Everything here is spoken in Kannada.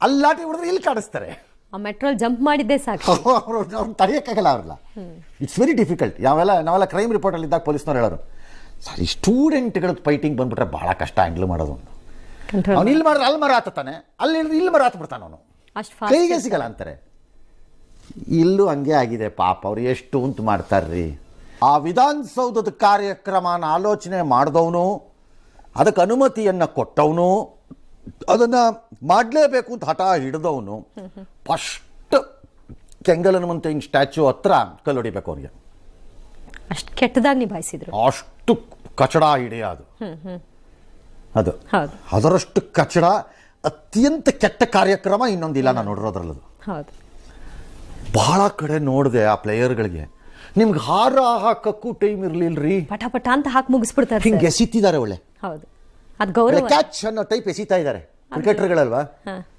ಅಲ್ಲಿ ಲಾಟಿ ಹೊಡೆದ್ರೆ ಇಲ್ಲಿ ಕಾಡಿಸ್ತಾರೆ. ಆ ಮೆಟ್ರೋಲ್ ಜಂಪ್ ಮಾಡಿದ್ದೆ ಸಾಕು. ಅವ್ರು ತಡೆಯೋಕ್ಕಾಗಲ್ಲ ಅವ್ರಲ್ಲ. It's very difficult. ನಾವೆಲ್ಲ ಕ್ರೈಮ್ ರಿಪೋರ್ಟಲ್ಲಿ ಇದ್ದಾಗ ಪೊಲೀಸ್ನವ್ರು ಹೇಳೋರು, ಸರ್ ಈ ಸ್ಟೂಡೆಂಟ್ಗಳು ಫೈಟಿಂಗ್ ಬಂದ್ಬಿಟ್ರೆ ಭಾಳ ಕಷ್ಟ ಹ್ಯಾಂಡಲ್ ಮಾಡೋದು. ಅವ್ನು ಇಲ್ಲಿ ಮಾಡಿದ್ರೆ ಅಲ್ಲಿ ಮರ ಹತ್ತಾನೆ, ಅಲ್ಲಿ ಹೇಳಿದ್ರೆ ಇಲ್ಲಿ ಮರ ಹತ್ಬಿಡ್ತಾನೆ ಅವನು, ಕೈಗೆ ಸಿಗಲ್ಲ ಅಂತಾರೆ. ಇಲ್ಲೂ ಹಂಗೆ ಆಗಿದೆ ಪಾಪ. ಅವ್ರು ಎಷ್ಟು ಅಂತ ಮಾಡ್ತಾರ್ರಿ. ಆ ವಿಧಾನಸೌಧದ ಕಾರ್ಯಕ್ರಮನ ಆಲೋಚನೆ ಮಾಡಿದವನು, ಅದಕ್ಕೆ ಅನುಮತಿಯನ್ನು ಕೊಟ್ಟವನು, ಅದನ್ನು ಮಾಡಲೇಬೇಕು ಅಂತ ಹಠ ಹಿಡಿದವನು ಫಸ್ಟ್ ಕೆಂಗಲ್ ಹನುಮಂತಯ್ಯನ ಸ್ಟ್ಯಾಚ್ಯೂ ಹತ್ರ ಕಲ್ಲು ಹೊಡಿಬೇಕು ಅವ್ರಿಗೆ. ಅಷ್ಟು ಕೆಟ್ಟದಾಗಿ ನಿಭಾಯಿಸಿದ್ರು. ಅಷ್ಟು ಕಚಡ ಹಿಡಿಯ ಅದು ಅದರಷ್ಟು ಕಚಡ, ಅತ್ಯಂತ ಕೆಟ್ಟ ಕಾರ್ಯಕ್ರಮ ಇನ್ನೊಂದಿಲ್ಲ ನಾನು ನೋಡಿರೋದ್ರಲ್ಲದು. ಹೌದು, ಬಹಳ ಕಡೆ ನೋಡಿದೆ ಆ ಪ್ಲೇಯರ್ಗಳಿಗೆ, ನಿಮ್ಗೆ ಹಾರ ಹಾಕಕ್ಕೂ ಟೈಮ್ ಇರ್ಲಿಲ್ರಿ, ಪಟ ಪಟ ಅಂತ ಹಾಕಿ ಮುಗಿಸ್ಬಿಡ್ತಾರೆ. ಹಿಂಗೆ ಎಸಿತಿದ್ದಾರೆ ಒಳ್ಳೆ. ಹೌದು, ಅದು ಗೌರವ. ಕ್ಯಾಚ್ ಅನ್ನೋ ಟೈಪ್ ಎಸಿತಾ ಇದ್ದಾರೆ ಕ್ರಿಕೆಟರ್ಗಳಲ್ವಾ.